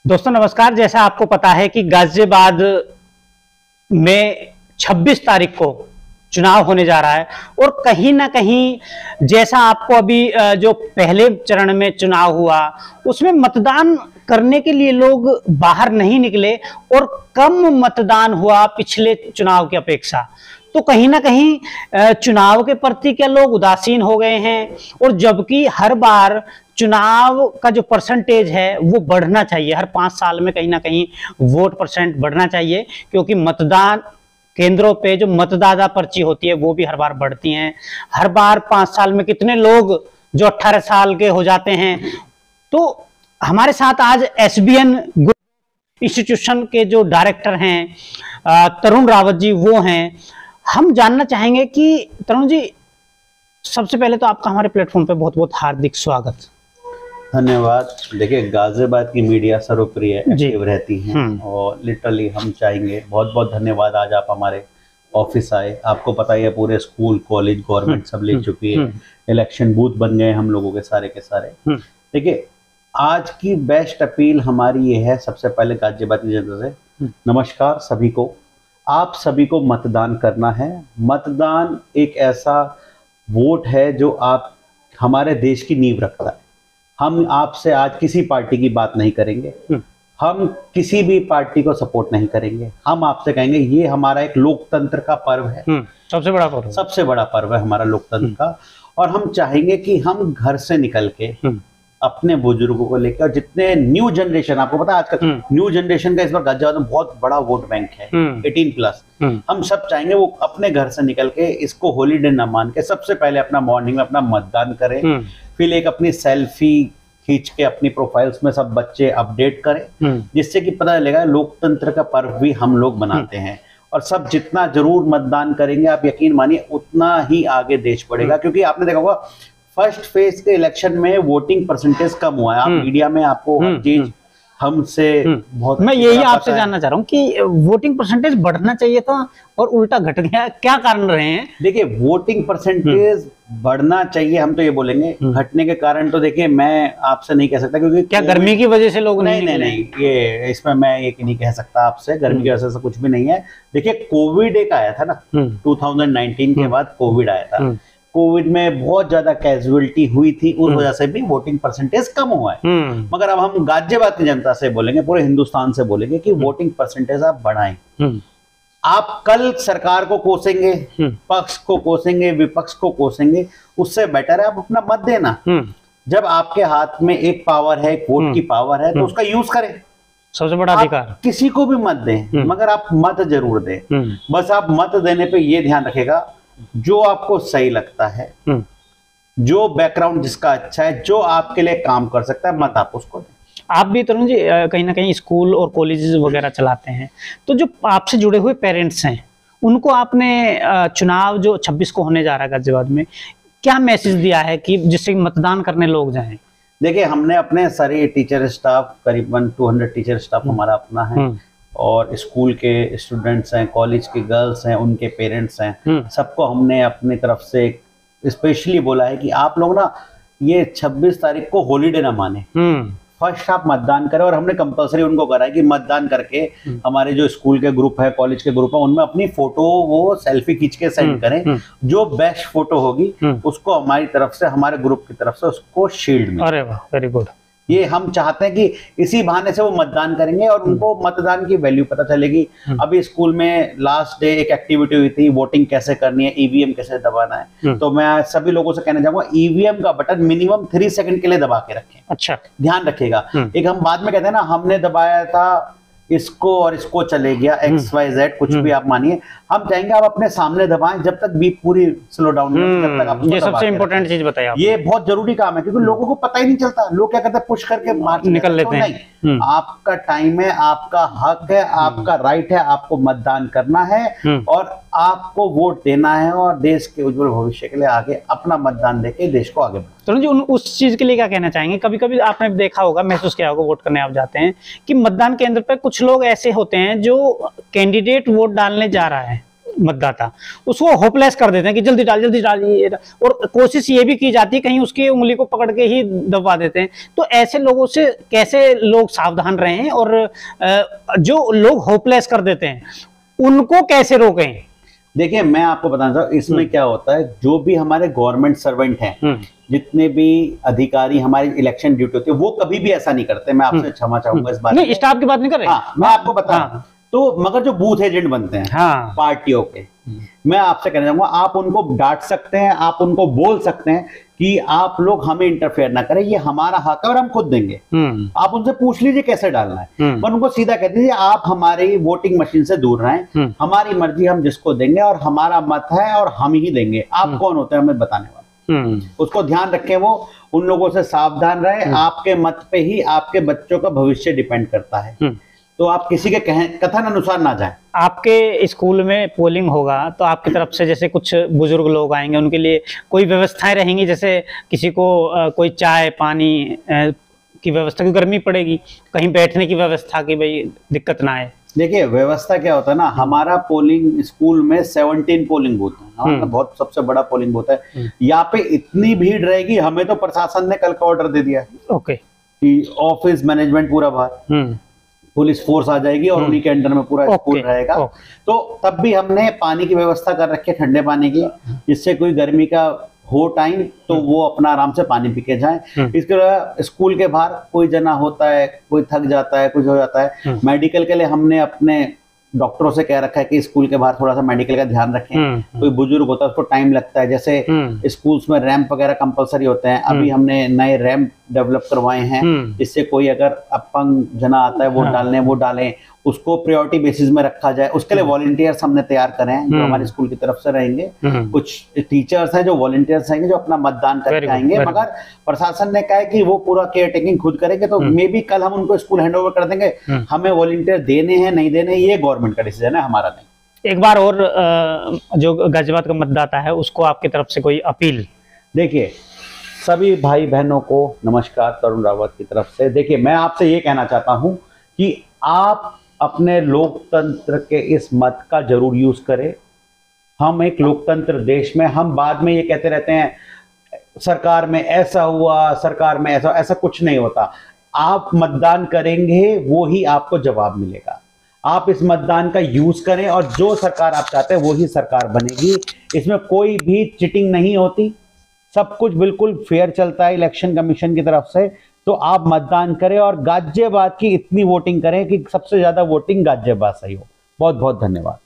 दोस्तों नमस्कार। जैसा आपको पता है कि गाजियाबाद में 26 तारीख को चुनाव होने जा रहा है और कहीं ना कहीं जैसा आपको अभी जो पहले चरण में चुनाव हुआ उसमें मतदान करने के लिए लोग बाहर नहीं निकले और कम मतदान हुआ पिछले चुनाव की अपेक्षा। तो कहीं ना कहीं चुनाव के प्रति क्या लोग उदासीन हो गए हैं, और जबकि हर बार चुनाव का जो परसेंटेज है वो बढ़ना चाहिए। हर 5 साल में कहीं ना कहीं वोट परसेंट बढ़ना चाहिए, क्योंकि मतदान केंद्रों पे जो मतदाता पर्ची होती है वो भी हर बार बढ़ती हैं। हर बार 5 साल में कितने लोग जो 18 साल के हो जाते हैं। तो हमारे साथ आज एसबीएन इंस्टीट्यूशन के जो डायरेक्टर हैं तरुण रावत जी, वो हैं। हम जानना चाहेंगे कि तरुण जी, सबसे पहले तो आपका हमारे प्लेटफॉर्म पे बहुत बहुत हार्दिक स्वागत। धन्यवाद। देखिए, गाजियाबाद की मीडिया सर्वप्रिय एक्टिव रहती है और लिटरली हम चाहेंगे, बहुत बहुत धन्यवाद, आज आप हमारे ऑफिस आए। आपको पता ही है पूरे स्कूल कॉलेज गवर्नमेंट सब ले चुकी है, इलेक्शन बूथ बन गए हम लोगों के सारे। देखिए, आज की बेस्ट अपील हमारी ये है, सबसे पहले गाजियाबाद की जनता से नमस्कार सभी को। आप सभी को मतदान करना है। मतदान एक ऐसा वोट है जो आप हमारे देश की नींव रखता है। हम आपसे आज किसी पार्टी की बात नहीं करेंगे, हम किसी भी पार्टी को सपोर्ट नहीं करेंगे। हम आपसे कहेंगे ये हमारा एक लोकतंत्र का पर्व है, सबसे बड़ा पर्व है हमारा लोकतंत्र का। और हम चाहेंगे कि हम घर से निकल के अपने बुजुर्गों को लेकर, और जितने न्यू जनरेशन, आपको पता है आजकल न्यू जनरेशन का इस बार गाजियाबाद में बहुत बड़ा वोट बैंक है, 18+। हम सब चाहेंगे वो अपने घर से निकल के इसको हॉलीडे ना मान के सबसे पहले अपना मॉर्निंग में अपना मतदान करें। फिर एक अपनी सेल्फी खींच के अपनी प्रोफाइल्स में सब बच्चे अपडेट करें, जिससे कि पता चलेगा लोकतंत्र का पर्व भी हम लोग मनाते हैं। और सब जितना जरूर मतदान करेंगे, आप यकीन मानिए उतना ही आगे देश बढ़ेगा। क्योंकि आपने देखा होगा फर्स्ट फेज के इलेक्शन में वोटिंग परसेंटेज कम हुआ है। आप मीडिया में आपको हर चीज हमसे बहुत, मैं यही आपसे जानना चाह रहा हूँ कि वोटिंग परसेंटेज बढ़ना चाहिए था और उल्टा घट गया, क्या कारण रहे हैं? देखिए, वोटिंग परसेंटेज बढ़ना चाहिए, हम तो ये बोलेंगे। घटने के कारण तो देखिए मैं आपसे नहीं कह सकता, क्योंकि क्या गर्मी की वजह से लोग नहीं, ये इसमें मैं ये नहीं कह सकता आपसे, गर्मी की वजह से कुछ भी नहीं है। देखिए, कोविड एक आया था ना, 2019 के बाद कोविड आया था। कोविड में बहुत ज्यादा कैजुअलिटी हुई थी, उस वजह से भी वोटिंग परसेंटेज कम हुआ है। मगर अब हम गाजियाबाद की जनता से बोलेंगे, पूरे हिंदुस्तान से बोलेंगे कि वोटिंग परसेंटेज आप बढ़ाएं। आप कल सरकार को कोसेंगे, पक्ष को कोसेंगे, विपक्ष को कोसेंगे, उससे बेटर है आप अपना मत देना। जब आपके हाथ में एक पावर है, एक वोट की पावर है, तो उसका यूज करें। सबसे बड़ा अधिकार। किसी को भी मत दें, मगर आप मत जरूर दें। बस आप मत देने पे ये ध्यान रखेगा, जो आपको सही लगता है, जो बैकग्राउंड जिसका अच्छा है, जो आपके लिए काम कर सकता है, मत आप उसको दें। आप भी तरुण जी कहीं ना कहीं स्कूल और कॉलेजेस वगैरह चलाते हैं, तो जो आपसे जुड़े हुए पेरेंट्स हैं उनको आपने चुनाव जो 26 को होने जा रहा है गाजियाबाद में, क्या मैसेज दिया है कि जिससे मतदान करने लोग जाएं? देखिए, हमने अपने सारे टीचर स्टाफ, करीबन 200 टीचर स्टाफ हमारा अपना है, और स्कूल के स्टूडेंट्स हैं, कॉलेज के गर्ल्स हैं, उनके पेरेंट्स हैं, सबको हमने अपनी तरफ से स्पेशली बोला है कि आप लोग ना ये 26 तारीख को हॉलीडे ना माने, फर्स्ट आप मतदान करें। और हमने कंपलसरी उनको करा है कि मतदान करके हमारे जो स्कूल के ग्रुप है, कॉलेज के ग्रुप है, उनमें अपनी फोटो वो सेल्फी खींच के सेंड करें। जो बेस्ट फोटो होगी उसको हमारी तरफ से, हमारे ग्रुप की तरफ से उसको शील्ड में। अरे वाह, वेरी गुड। ये हम चाहते हैं कि इसी बहाने से वो मतदान करेंगे और उनको मतदान की वैल्यू पता चलेगी। अभी स्कूल में लास्ट डे एक एक्टिविटी हुई थी, वोटिंग कैसे करनी है, ईवीएम कैसे दबाना है। तो मैं सभी लोगों से कहना चाहूंगा, ईवीएम का बटन मिनिमम 3 सेकंड के लिए दबा के रखें। अच्छा, ध्यान रखिएगा। एक हम बाद में कहते हैं ना, हमने दबाया था इसको और इसको चले गया, XYZ कुछ भी आप मानिए। हम चाहेंगे आप अपने सामने दबाएं, जब तक बीप पूरी स्लो डाउन नहीं, तब तक आप ये सबसे इंपॉर्टेंट चीज बताया। ये बहुत जरूरी काम है, क्योंकि लोगों को पता ही नहीं चलता। लोग क्या करते हैं, पुश करके मार निकल लेते हैं। आपका टाइम है, आपका हक है, आपका राइट है, आपको मतदान करना है और आपको वोट देना है, और देश के उज्जवल भविष्य के लिए आगे अपना मतदान देके देश को आगे बढ़ाना। तरुण जी, उस चीज के लिए क्या कहना चाहेंगे? कभी कभी आपने देखा होगा, महसूस किया होगा, वोट करने आप जाते हैं कि मतदान केंद्र पर कुछ लोग ऐसे होते हैं जो कैंडिडेट वोट डालने जा रहा है, मतदाता, उसको होपलेस कर देते हैं कि जल्दी डाल जल्दी डाल, और कोशिश ये भी की जाती है कहीं उसकी उंगली को पकड़ के ही दबा देते हैं। तो ऐसे लोगों से कैसे लोग सावधान रहें, और जो लोग होपलेस कर देते हैं उनको कैसे रोकें? देखिए, मैं आपको बताना चाहूँ इसमें क्या होता है, जो भी हमारे गवर्नमेंट सर्वेंट हैं, जितने भी अधिकारी हमारी इलेक्शन ड्यूटी होती है, वो कभी भी ऐसा नहीं करते। मैं आपसे क्षमा चाहूंगा इस बात में। नहीं, स्टाफ की बात नहीं कर रहे। हाँ, मैं आपको बता रहा हूं। तो मगर जो बूथ एजेंट बनते हैं पार्टियों के, मैं आपसे कहना चाहूंगा, आप उनको डांट सकते हैं, आप उनको बोल सकते हैं कि आप लोग हमें इंटरफेयर ना करें, ये हमारा हक है और हम खुद देंगे। आप उनसे पूछ लीजिए कैसे डालना है, पर उनको सीधा कह दीजिए आप हमारी वोटिंग मशीन से दूर रहें, हमारी मर्जी हम जिसको देंगे और हमारा मत है और हम ही देंगे। आप कौन होते हैं हमें बताने वाले? उसको ध्यान रखें, वो उन लोगों से सावधान रहे। आपके मत पे ही आपके बच्चों का भविष्य डिपेंड करता है, तो आप किसी के कथन अनुसार ना जाएं। आपके स्कूल में पोलिंग होगा तो आपकी तरफ से जैसे कुछ बुजुर्ग लोग आएंगे, उनके लिए कोई व्यवस्थाएं रहेंगी, जैसे किसी को कोई चाय पानी की व्यवस्था की, गर्मी पड़ेगी, कहीं बैठने की व्यवस्था की, भाई दिक्कत ना आए? देखिए, व्यवस्था क्या होता है ना, हमारा पोलिंग स्कूल में 17 पोलिंग बूथ है, हमारा बहुत सबसे बड़ा पोलिंग बूथ है। यहाँ पे इतनी भीड़ रहेगी, हमें तो प्रशासन ने कल का ऑर्डर दे दिया है कि ऑफिस मैनेजमेंट पूरा बाहर, पुलिस फोर्स आ जाएगी और उन्हीं के अंडर में पूरा स्कूल रहेगा। तो तब भी हमने पानी की व्यवस्था कर रखी है, ठंडे पानी की, जिससे कोई गर्मी का हो टाइम तो वो अपना आराम से पानी पी के जाए। इसके अलावा स्कूल के बाहर कोई जना होता है, कोई थक जाता है, कुछ हो जाता है, मेडिकल के लिए हमने अपने डॉक्टरों से कह रखा है कि स्कूल के बाहर थोड़ा सा मेडिकल का ध्यान रखें। कोई बुजुर्ग होता है उसको टाइम लगता है, जैसे स्कूल्स में रैंप वगैरह कंपलसरी होते हैं, अभी हमने नए रैंप डेवलप करवाए हैं, जिससे कोई अगर अपंग जना आता है वोट डालने, वो डालें, उसको प्रायोरिटी बेसिस में रखा जाए। उसके लिए वॉलंटियर्स हमने तैयार करे हैं जो हमारे स्कूल की तरफ से रहेंगे। कुछ टीचर्स हैं जो वॉलंटियर्स रहेंगे जो अपना मतदान करके आएंगे, मगर प्रशासन ने कहा है कि वो पूरा केयर टेकिंग खुद करेंगे, तो मे बी कल हम उनको स्कूल हैंडओवर कर देंगे। हमें वॉलंटियर देने हैं नहीं देने, ये गवर्नमेंट का डिसीजन है, हमारा नहीं। एक बार और जो गाजियाबाद का मतदाता है उसको आपकी तरफ से कोई अपील? देखिए, सभी भाई बहनों को नमस्कार तरुण रावत की तरफ से। देखिए, मैं आपसे ये कहना चाहता हूं कि आप अपने लोकतंत्र के इस मत का जरूर यूज करें। हम एक लोकतंत्र देश में, हम बाद में ये कहते रहते हैं सरकार में ऐसा हुआ, सरकार में ऐसा, ऐसा कुछ नहीं होता। आप मतदान करेंगे वो ही आपको जवाब मिलेगा। आप इस मतदान का यूज करें और जो सरकार आप चाहते हैं वो ही सरकार बनेगी। इसमें कोई भी चिटिंग नहीं होती, सब कुछ बिल्कुल फेयर चलता है इलेक्शन कमीशन की तरफ से। तो आप मतदान करें और गाजियाबाद की इतनी वोटिंग करें कि सबसे ज्यादा वोटिंग गाजियाबाद से ही हो। बहुत बहुत धन्यवाद।